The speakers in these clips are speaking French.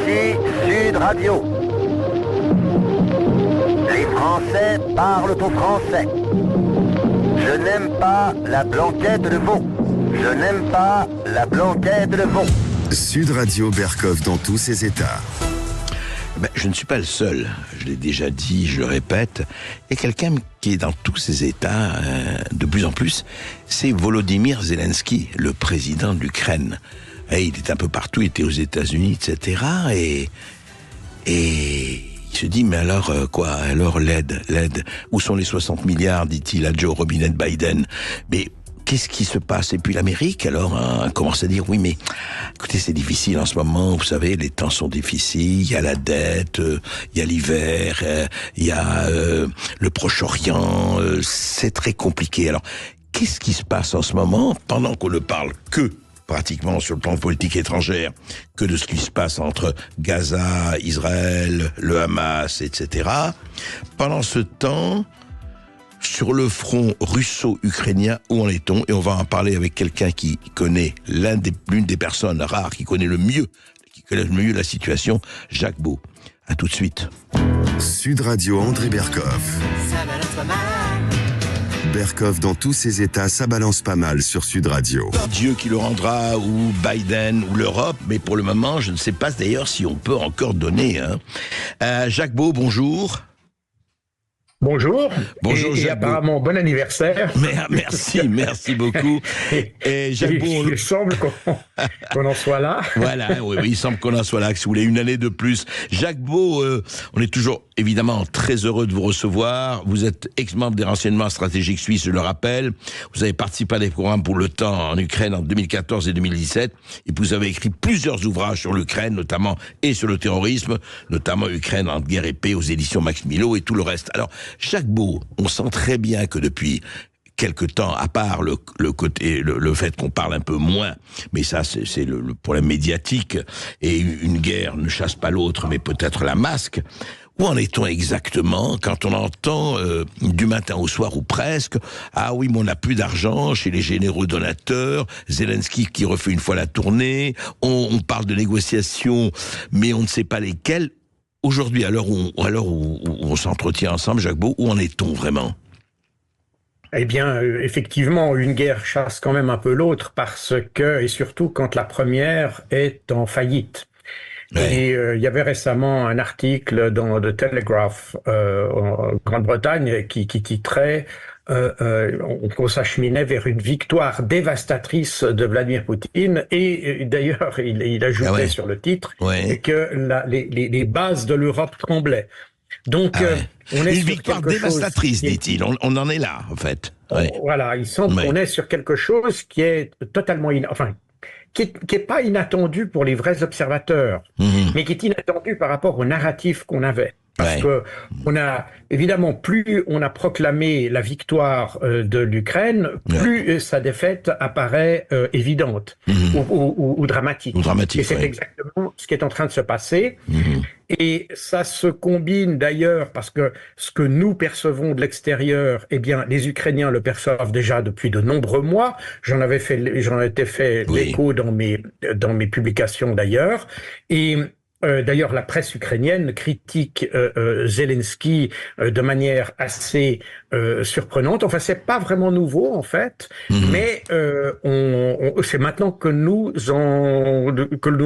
Ici Sud Radio. Les Français parlent au français. Je n'aime pas la blanquette de veau. Je n'aime pas la blanquette de veau. Sud Radio Berkov dans tous ses états. Je ne suis pas le seul, je l'ai déjà dit, je le répète. Il y a quelqu'un qui est dans tous ses états, de plus en plus, c'est Volodymyr Zelensky, le président de l'Ukraine. Et il est un peu partout, il était aux États-Unis, etc. Et il se dit, mais alors quoi? Alors l'aide. Où sont les 60 milliards, dit-il à Joe Robinet Biden? Mais qu'est-ce qui se passe? Et puis l'Amérique, alors, commence à dire, oui, mais écoutez, c'est difficile en ce moment, vous savez, les temps sont difficiles, il y a la dette, il y a l'hiver, il y a le Proche-Orient, c'est très compliqué. Alors, qu'est-ce qui se passe en ce moment, pendant qu'on ne parle que, pratiquement sur le plan de politique étrangère, que de ce qui se passe entre Gaza, Israël, le Hamas, etc. Pendant ce temps, sur le front russo-ukrainien, où en est-on? Et on va en parler avec quelqu'un qui connaît l'une des personnes rares qui connaît le mieux la situation, Jacques Beau. À tout de suite. Sud Radio André Berkov. Ça balance pas mal. Berkov dans tous ses états, ça balance pas mal sur Sud Radio. Dieu qui le rendra, ou Biden, ou l'Europe, mais pour le moment, je ne sais pas d'ailleurs si on peut encore donner. Jacques Beau, bonjour. Bonjour. Bonjour, et apparemment, bon anniversaire. Merci beaucoup. Et Jacques Beau, il semble qu'on en soit là. Voilà, oui, il semble qu'on en soit là, que si vous voulez, une année de plus. Jacques Beau, on est toujours évidemment très heureux de vous recevoir. Vous êtes ex-membre des renseignements stratégiques suisses, je le rappelle. Vous avez participé à des programmes pour l'OTAN en Ukraine en 2014 et 2017. Et vous avez écrit plusieurs ouvrages sur l'Ukraine, notamment, et sur le terrorisme, notamment Ukraine entre guerre et paix aux éditions Max Milo et tout le reste. Alors, Jacques Beau, on sent très bien que depuis quelque temps, à part le fait qu'on parle un peu moins, mais ça c'est le problème médiatique, et une guerre ne chasse pas l'autre, mais peut-être la masque. Où en est-on exactement quand on entend du matin au soir ou presque, ah oui, mais on n'a plus d'argent chez les généreux donateurs, Zelensky qui refait une fois la tournée, on parle de négociations, mais on ne sait pas lesquelles. Aujourd'hui, à l'heure où on s'entretient ensemble, Jacques Beau, où en est-on vraiment? Eh bien, effectivement, une guerre chasse quand même un peu l'autre parce que, et surtout quand la première est en faillite. Ouais. Et il y avait récemment un article dans The Telegraph en Grande-Bretagne qui titrait qu'on s'acheminait vers une victoire dévastatrice de Vladimir Poutine, et d'ailleurs il ajoutait sur le titre que les bases de l'Europe tremblaient. Donc on est une sur victoire dévastatrice, dit-il. On en est là, en fait. Voilà, il semble qu'on est sur quelque chose qui est totalement qui est pas inattendu pour les vrais observateurs, mais qui est inattendu par rapport au narratif qu'on avait. Parce que on a évidemment, plus on a proclamé la victoire de l'Ukraine, plus sa défaite apparaît évidente ou dramatique. Et c'est exactement ce qui est en train de se passer. Et ça se combine d'ailleurs parce que ce que nous percevons de l'extérieur, eh bien, les Ukrainiens le perçoivent déjà depuis de nombreux mois. J'en étais fait l'écho dans mes publications d'ailleurs. Et d'ailleurs, la presse ukrainienne critique Zelensky de manière assez surprenante. Enfin, c'est pas vraiment nouveau en fait, mais c'est maintenant que nous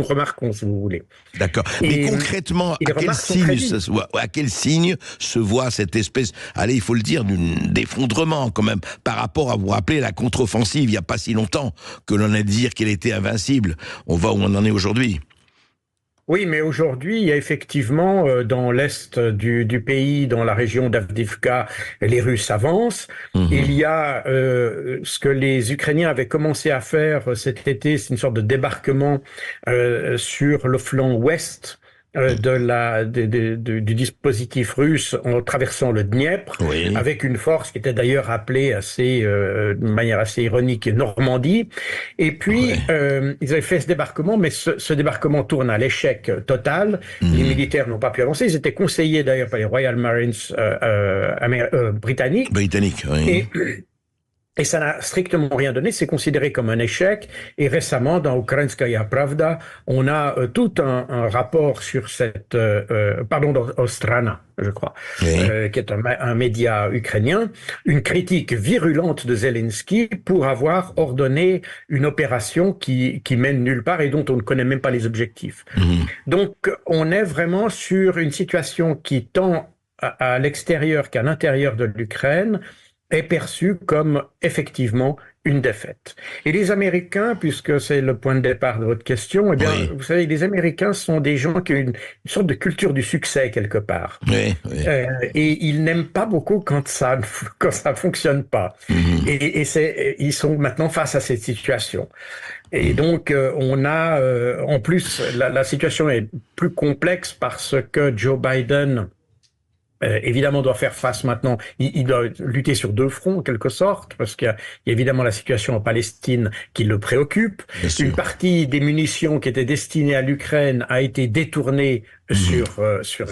remarquons, si vous voulez. D'accord. Mais concrètement, à quel signe se voit cette espèce, allez, il faut le dire, d'effondrement quand même, par rapport à, vous rappeler, la contre-offensive il y a pas si longtemps que l'on a dit qu'elle était invincible. On voit où on en est aujourd'hui. Oui, mais aujourd'hui, il y a effectivement, dans l'est du pays, dans la région d'Avdiivka, les Russes avancent. Il y a ce que les Ukrainiens avaient commencé à faire cet été, c'est une sorte de débarquement sur le flanc ouest du dispositif russe en traversant le Dniepr, avec une force qui était d'ailleurs appelée de manière assez ironique Normandie. Et puis ils avaient fait ce débarquement, mais ce débarquement tourne à l'échec total. Les militaires n'ont pas pu avancer. Ils étaient conseillés d'ailleurs par les Royal Marines britanniques. Britanniques, oui. Et ça n'a strictement rien donné, c'est considéré comme un échec. Et récemment, dans Ukrainskaya Pravda, on a tout un rapport sur cette... dans Ostrana, je crois, qui est un média ukrainien, une critique virulente de Zelensky pour avoir ordonné une opération qui mène nulle part et dont on ne connaît même pas les objectifs. Donc, on est vraiment sur une situation qui tend à l'extérieur qu'à l'intérieur de l'Ukraine, est perçue comme effectivement une défaite. Et les Américains, puisque c'est le point de départ de votre question, eh bien, vous savez, les Américains sont des gens qui ont une sorte de culture du succès quelque part. Et ils n'aiment pas beaucoup quand ça fonctionne pas. Et ils sont maintenant face à cette situation. Et donc, on a, en plus, la situation est plus complexe parce que Joe Biden évidemment doit faire face maintenant, il doit lutter sur deux fronts en quelque sorte, parce qu'il y a évidemment la situation en Palestine qui le préoccupe. Une partie des munitions qui étaient destinées à l'Ukraine a été détournée sur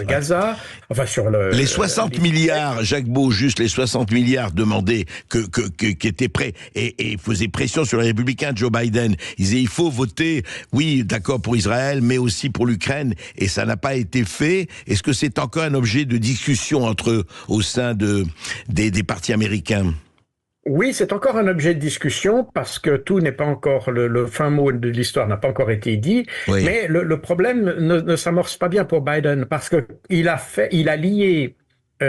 Gaza, enfin sur les 60 milliards, Jacques Beau, juste les 60 milliards demandés qui étaient prêts et faisaient pression sur les républicains de Joe Biden. Ils disaient il faut voter, oui d'accord pour Israël, mais aussi pour l'Ukraine, et ça n'a pas été fait. Est-ce que c'est encore un objet de discussion au sein des partis américains? Oui, c'est encore un objet de discussion parce que tout n'est pas encore, le fin mot de l'histoire n'a pas encore été dit. Mais le problème ne s'amorce pas bien pour Biden parce que il a lié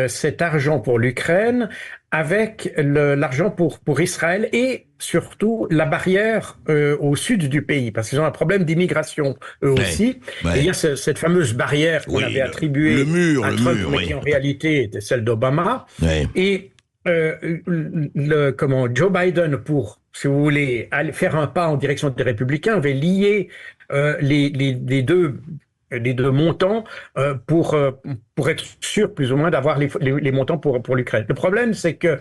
cet argent pour l'Ukraine avec l'argent pour Israël et surtout la barrière au sud du pays, parce qu'ils ont un problème d'immigration eux aussi. Et il y a cette fameuse barrière qu'on avait attribuée à Trump, mais qui en réalité était celle d'Obama. Et Joe Biden, pour, si vous voulez, faire un pas en direction des républicains, avait lié les deux montants pour être sûr plus ou moins d'avoir les montants pour l'Ukraine. Le problème, c'est que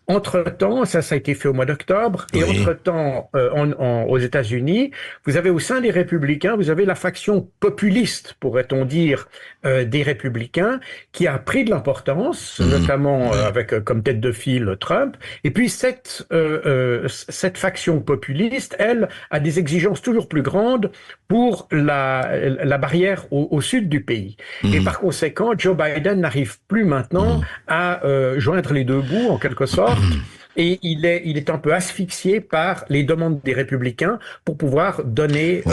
entre-temps, ça a été fait au mois d'octobre, et entre-temps, aux États-Unis, vous avez au sein des républicains, vous avez la faction populiste, pourrait-on dire, des républicains, qui a pris de l'importance, notamment avec comme tête de file Trump. Et puis cette faction populiste, elle, a des exigences toujours plus grandes pour la barrière au sud du pays. Et par conséquent, Joe Biden n'arrive plus maintenant à joindre les deux bouts, en quelque sorte. Et il est un peu asphyxié par les demandes des républicains pour pouvoir donner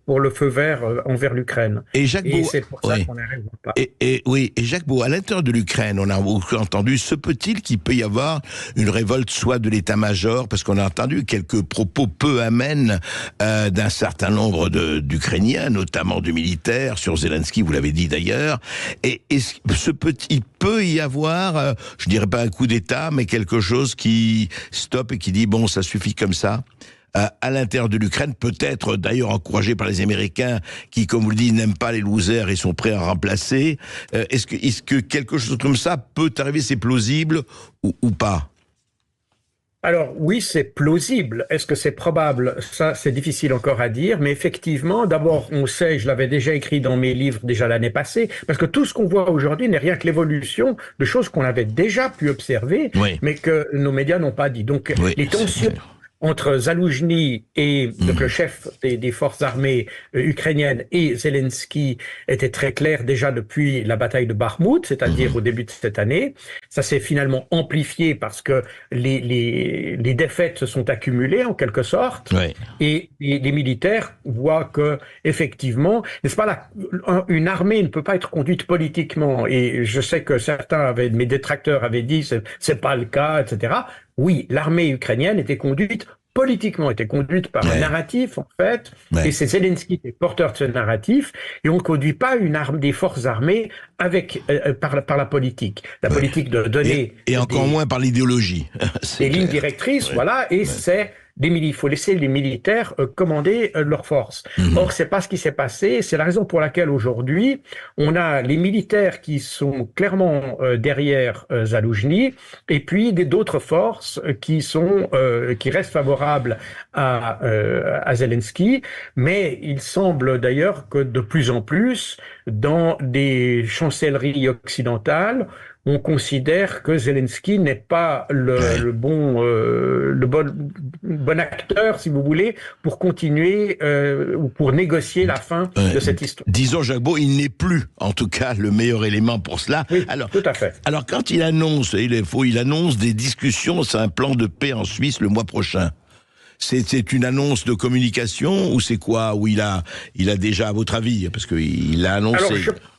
pour le feu vert envers l'Ukraine. Et c'est pour ça qu'on n'arrive pas. Et Jacques Beau, à l'intérieur de l'Ukraine, on a entendu, se peut-il qu'il peut y avoir une révolte soit de l'état-major, parce qu'on a entendu quelques propos peu amènes d'un certain nombre d'Ukrainiens, notamment de militaires, sur Zelensky, vous l'avez dit d'ailleurs. Et il peut y avoir, je dirais pas un coup d'État, mais quelque chose qui stoppe et qui dit bon, ça suffit comme ça. À l'intérieur de l'Ukraine, peut-être d'ailleurs encouragé par les Américains qui, comme vous le dites, n'aiment pas les losers et sont prêts à remplacer. Est-ce que quelque chose comme ça peut arriver, c'est plausible ou pas? Alors oui, c'est plausible. Est-ce que c'est probable? Ça, c'est difficile encore à dire. Mais effectivement, d'abord, on sait, je l'avais déjà écrit dans mes livres déjà l'année passée, parce que tout ce qu'on voit aujourd'hui n'est rien que l'évolution de choses qu'on avait déjà pu observer, mais que nos médias n'ont pas dit. Donc les tensions entre Zaloujny et donc le chef des forces armées ukrainiennes et Zelensky était très clair déjà depuis la bataille de Bakhmout, c'est-à-dire au début de cette année. Ça s'est finalement amplifié parce que les défaites se sont accumulées en quelque sorte, et les militaires voient que effectivement, n'est-ce pas, une armée ne peut pas être conduite politiquement. Et je sais que mes détracteurs avaient dit c'est pas le cas, etc. Oui, l'armée ukrainienne était conduite politiquement, était conduite par un narratif, en fait, et c'est Zelensky qui est porteur de ce narratif, et on ne conduit pas des forces armées par la politique. La politique de donner... Et encore moins par l'idéologie. Des lignes directrices, et c'est... Il faut laisser les militaires commander leurs forces. Or, c'est pas ce qui s'est passé. C'est la raison pour laquelle aujourd'hui, on a les militaires qui sont clairement derrière Zaloujny, et puis d'autres forces qui restent favorables à Zelensky. Mais il semble d'ailleurs que de plus en plus, dans des chancelleries occidentales, on considère que Zelensky n'est pas le bon acteur, si vous voulez, pour continuer ou pour négocier la fin de cette histoire. Disons, Jacques-Beau, il n'est plus, en tout cas, le meilleur élément pour cela. Oui, tout à fait. Alors, quand il annonce, il annonce des discussions, c'est un plan de paix en Suisse le mois prochain. C'est une annonce de communication ou c'est quoi? Ou il a déjà, à votre avis, parce qu'il a annoncé.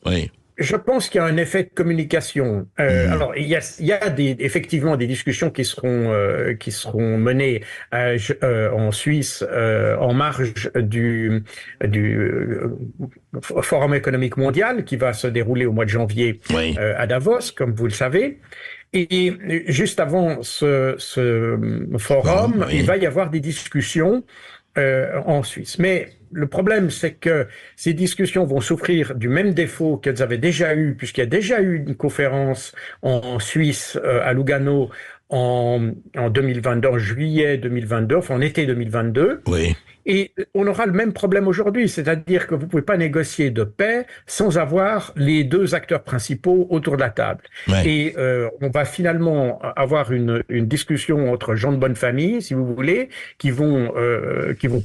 Alors, je pense qu'il y a un effet de communication. Alors, il y a effectivement des discussions qui seront menées en Suisse en marge du Forum économique mondial qui va se dérouler au mois de janvier à Davos, comme vous le savez. Et juste avant ce forum, il va y avoir des discussions en Suisse. Mais le problème, c'est que ces discussions vont souffrir du même défaut qu'elles avaient déjà eu, puisqu'il y a déjà eu une conférence en Suisse, à Lugano, en 2022, en juillet 2022, enfin en été 2022. Oui. Et on aura le même problème aujourd'hui, c'est-à-dire que vous ne pouvez pas négocier de paix sans avoir les deux acteurs principaux autour de la table. Ouais. Et on va finalement avoir une discussion entre gens de bonne famille, si vous voulez, qui vont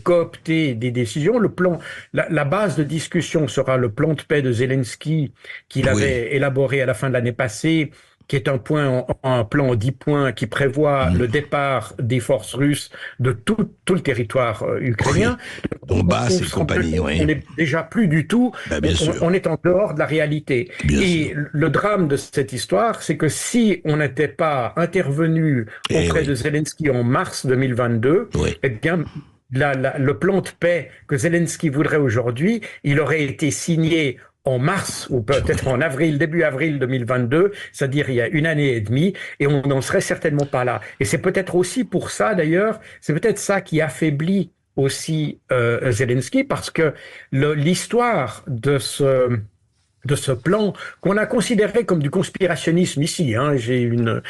coopter des décisions. Le plan, la base de discussion sera le plan de paix de Zelensky qu'il avait élaboré à la fin de l'année passée, qui est un plan en 10 points qui prévoit le départ des forces russes de tout le territoire ukrainien. Donbass et compagnie, on n'est déjà plus du tout, on est en dehors de la réalité. Le drame de cette histoire, c'est que si on n'était pas intervenu auprès de Zelensky en mars 2022, eh bien, le plan de paix que Zelensky voudrait aujourd'hui, il aurait été signé en mars ou peut-être en avril, début avril 2022, c'est-à-dire il y a une année et demie, et on n'en serait certainement pas là. Et c'est peut-être aussi pour ça, d'ailleurs, c'est peut-être ça qui affaiblit aussi Zelensky, parce que l'histoire de ce plan qu'on a considéré comme du conspirationnisme ici, j'ai une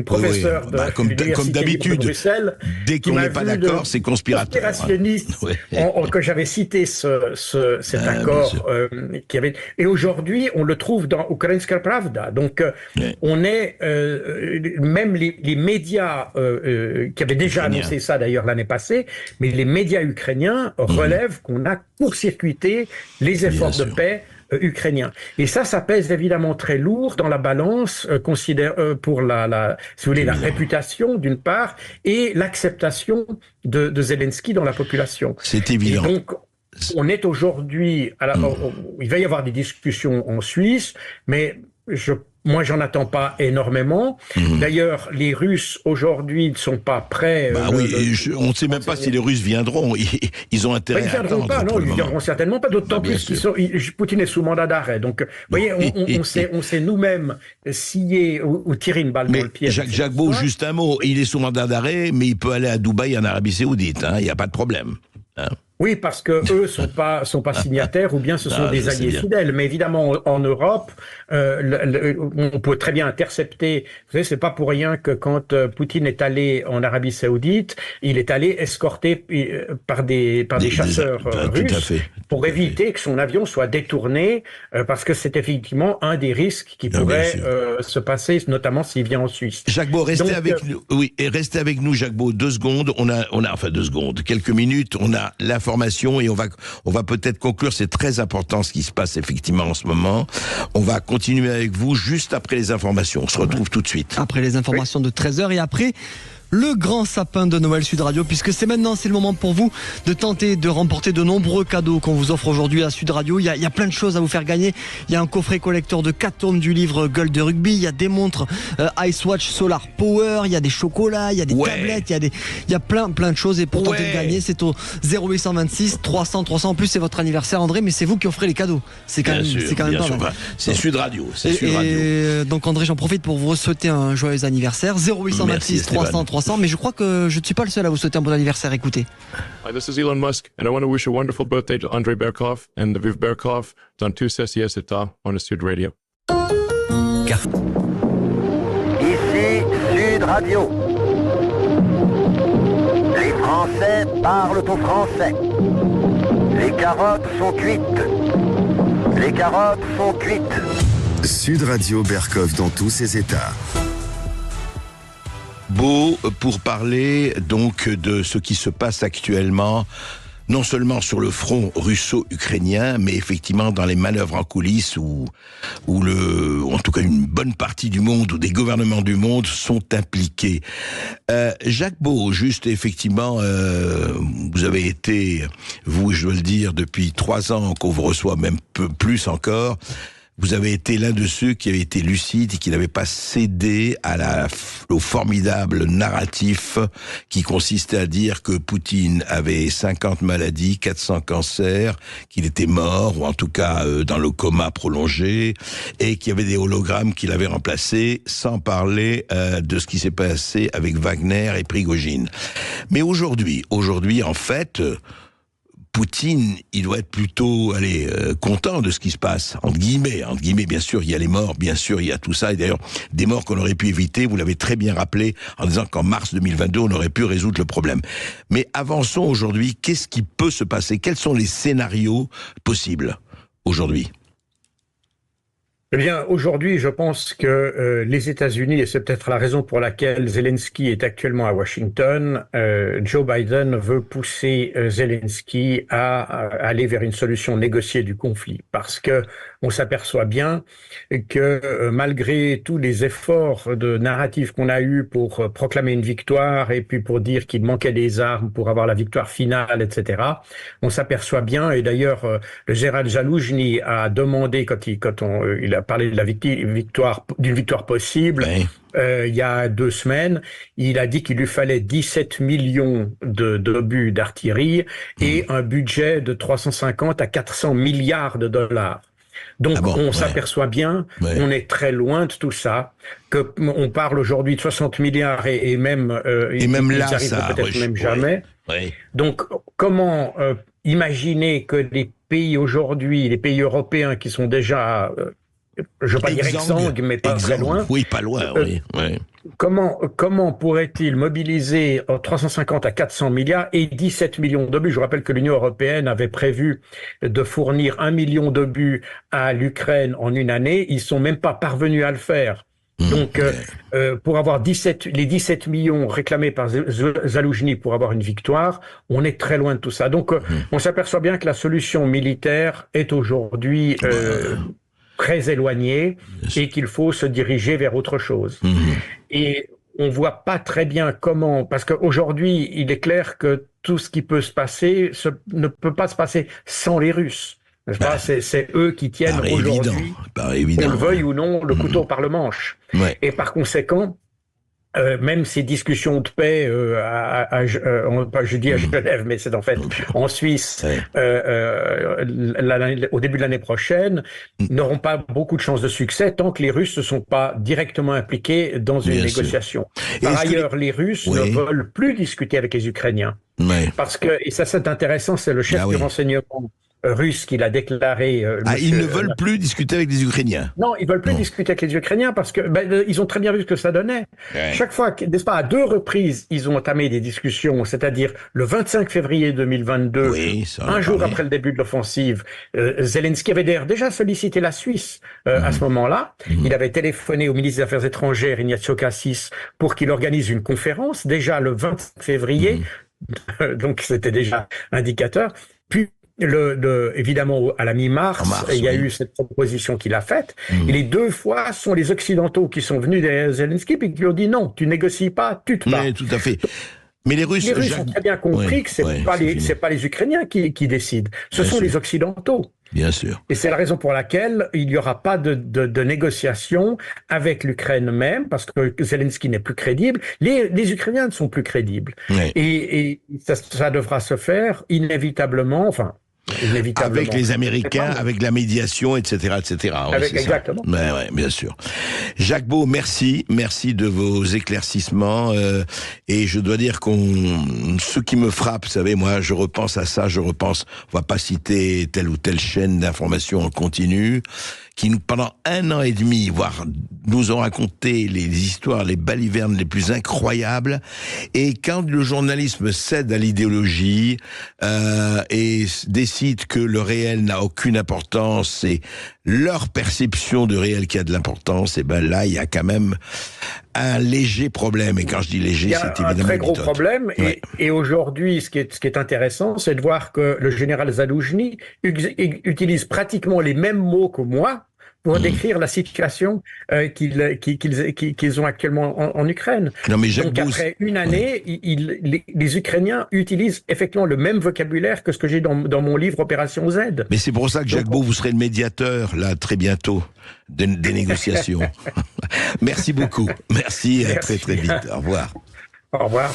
professeure comme d'habitude, de Bruxelles, dès qu'on n'est pas d'accord, c'est conspirateur. Conspirationniste, que j'avais cité cet accord qui avait. Et aujourd'hui, on le trouve dans Ukrainska Pravda. Donc, on est même les médias qui avaient déjà annoncé ça d'ailleurs l'année passée, mais les médias ukrainiens relèvent qu'on a court-circuité les efforts de paix ukrainien. Et ça pèse évidemment très lourd dans la balance pour si vous voulez, la réputation d'une part et l'acceptation de Zelensky dans la population. C'est évident. Et donc, on est aujourd'hui, il va y avoir des discussions en Suisse, mais moi, j'en attends pas énormément. D'ailleurs, les Russes, aujourd'hui, ne sont pas prêts. On ne sait même pas si les Russes viendront. Ils ont intérêt à attendre. Ils ne viendront certainement pas, d'autant plus qu'ils Poutine est sous mandat d'arrêt. Donc, vous voyez, on s'est nous-mêmes scié ou tiré une balle dans le pied. Jacques Beau, juste un mot. Il est sous mandat d'arrêt, mais il peut aller à Dubaï, en Arabie Saoudite. Il n'y a pas de problème. Oui, parce que eux sont pas signataires ou bien ce sont des alliés fidèles. Mais évidemment, en Europe, on peut très bien intercepter. Vous savez, c'est pas pour rien que quand Poutine est allé en Arabie Saoudite, il est allé escorté par des chasseurs russes pour éviter que son avion soit détourné, parce que c'est effectivement un des risques qui pourrait se passer, notamment s'il vient en Suisse. Jacques Beau, restez avec nous. Oui, et restez avec nous, Jacques Beau. 2 secondes. On a 2 secondes, quelques minutes. On a l'information et on va peut-être conclure. C'est très important ce qui se passe effectivement en ce moment. On va continuer avec vous juste après les informations. On se retrouve tout de suite. Après les informations de 13h et après le grand sapin de Noël Sud Radio, puisque c'est le moment pour vous de tenter de remporter de nombreux cadeaux qu'on vous offre aujourd'hui à Sud Radio. Il y a plein de choses à vous faire gagner. Il y a un coffret collector de 4 tomes du livre Gueule de rugby. Il y a des montres Ice Watch Solar Power. Il y a des chocolats. Il y a des tablettes. Il y a plein de choses. Et pour tenter de gagner, c'est au 0826 300 300. En plus, c'est votre anniversaire, André, mais c'est vous qui offrez les cadeaux. C'est quand même pas mal. C'est Sud Radio. Et donc, André, j'en profite pour vous souhaiter un joyeux anniversaire. 0826 300 300. Mais je crois que je ne suis pas le seul à vous souhaiter un bon anniversaire. Écoutez. Hi, this is Elon Musk, and I want to wish a wonderful birthday to Andrei Berkov and Lviv Berkov. Dans tous ces siesta on Sud Radio. Ici Sud Radio. Les Français parlent au français. Les carottes sont cuites. Les carottes sont cuites. Sud Radio Berkov dans tous ses états. Beau pour parler donc de ce qui se passe actuellement, non seulement sur le front russo-ukrainien, mais effectivement dans les manœuvres en coulisses où en tout cas une bonne partie du monde, ou des gouvernements du monde sont impliqués. Jacques Beau, juste effectivement, vous avez été, vous je dois le dire, depuis 3 ans qu'on vous reçoit, même peu plus encore. Vous avez été l'un de ceux qui avait été lucide et qui n'avait pas cédé au formidable narratif qui consistait à dire que Poutine avait 50 maladies, 400 cancers, qu'il était mort, ou en tout cas dans le coma prolongé, et qu'il y avait des hologrammes qui l'avaient remplacé, sans parler de ce qui s'est passé avec Wagner et Prigojine. Mais aujourd'hui, en fait... Poutine, il doit être plutôt, content de ce qui se passe, entre guillemets, bien sûr, il y a les morts, bien sûr, il y a tout ça, et d'ailleurs, des morts qu'on aurait pu éviter, vous l'avez très bien rappelé, en disant qu'en mars 2022, on aurait pu résoudre le problème. Mais avançons aujourd'hui, qu'est-ce qui peut se passer? Quels sont les scénarios possibles aujourd'hui? Eh bien, aujourd'hui, je pense que les États-Unis, et c'est peut-être la raison pour laquelle Zelensky est actuellement à Washington, Joe Biden veut pousser Zelensky à aller vers une solution négociée du conflit, parce que on s'aperçoit bien que malgré tous les efforts de narratif qu'on a eus pour proclamer une victoire et puis pour dire qu'il manquait des armes pour avoir la victoire finale, etc., on s'aperçoit bien, et d'ailleurs le général Zaloujny a demandé quand il a parlé de la d'une victoire possible. Oui. Il y a 2 semaines, il a dit qu'il lui fallait 17 millions d'obus d'artillerie et un budget de 350 à 400 milliards de dollars. Donc on s'aperçoit bien, on est très loin de tout ça, que on parle aujourd'hui de 60 milliards et même là, ça peut-être même jamais. Oui. Donc comment imaginer que les pays aujourd'hui, les pays européens qui sont déjà je veux pas dire exsangues, mais pas très loin. Oui, pas loin, oui. Comment pourrait-il mobiliser 350 à 400 milliards et 17 millions d'obus? Je rappelle que l'Union européenne avait prévu de fournir 1 million d'obus à l'Ukraine en une année. Ils sont même pas parvenus à le faire. Donc, pour avoir les 17 millions réclamés par Zaloujny pour avoir une victoire, on est très loin de tout ça. Donc, on s'aperçoit bien que la solution militaire est aujourd'hui très éloigné et qu'il faut se diriger vers autre chose. Et on voit pas très bien comment, parce qu'aujourd'hui, il est clair que tout ce qui peut se passer ne peut pas se passer sans les Russes. C'est eux qui tiennent aujourd'hui, qu'on le veuille ou non, le couteau par le manche. Et par conséquent, même ces discussions de paix je dis à Genève, mais c'est en fait en Suisse au début de l'année prochaine, n'auront pas beaucoup de chances de succès tant que les Russes ne sont pas directement impliqués dans une négociation. Par ailleurs, les Russes ne veulent plus discuter avec les Ukrainiens. Parce que, et ça c'est intéressant, c'est le chef du renseignement russe qui l'a déclaré. Ils ne veulent plus discuter avec les Ukrainiens. Non, ils veulent plus discuter avec les Ukrainiens parce que ils ont très bien vu ce que ça donnait. Chaque fois, n'est-ce pas, à 2 reprises, ils ont entamé des discussions, c'est-à-dire le 25 février 2022, un jour après le début de l'offensive, Zelensky avait déjà sollicité la Suisse à ce moment-là. Il avait téléphoné au ministre des Affaires étrangères, Ignacio Cassis, pour qu'il organise une conférence, déjà le 25 février, donc c'était déjà indicateur. Puis, évidemment, à la mi-mars, il y a eu cette proposition qu'il a faite. Et les 2 fois sont les Occidentaux qui sont venus derrière Zelensky et qui lui ont dit non, tu négocies pas, tu te bats. Oui, tout à fait. Mais les Russes ont très bien compris que c'est pas les Ukrainiens qui décident, ce sont les Occidentaux. Bien sûr. Et c'est la raison pour laquelle il n'y aura pas de négociation avec l'Ukraine même, parce que Zelensky n'est plus crédible. Les Ukrainiens ne sont plus crédibles. Et ça devra se faire inévitablement, avec les Américains, avec la médiation, etc., etc. Exactement. Bien sûr. Jacques Beau, merci de vos éclaircissements. Et je dois dire ce qui me frappe, vous savez, moi, je repense à ça, on va pas citer telle ou telle chaîne d'information en continu, qui pendant 1 an et demi, voire nous ont raconté les histoires, les balivernes les plus incroyables. Et quand le journalisme cède à l'idéologie et décide décident que le réel n'a aucune importance, c'est leur perception du réel qui a de l'importance, et ben là, il y a quand même un léger problème. Et quand je dis léger, c'est évidemment un très gros méthode. problème. Ouais. Et aujourd'hui, ce qui est intéressant, c'est de voir que le général Zaloujny utilise pratiquement les mêmes mots que moi pour décrire la situation qu'ils ont actuellement en Ukraine. Non, mais Jacques Donc Bous... après une année, les Ukrainiens utilisent effectivement le même vocabulaire que ce que j'ai dans mon livre Opération Z. Mais c'est pour ça que Jacques Beau, vous serez le médiateur, là, très bientôt, des négociations. Merci beaucoup. Merci, à très très vite. Au revoir. Au revoir.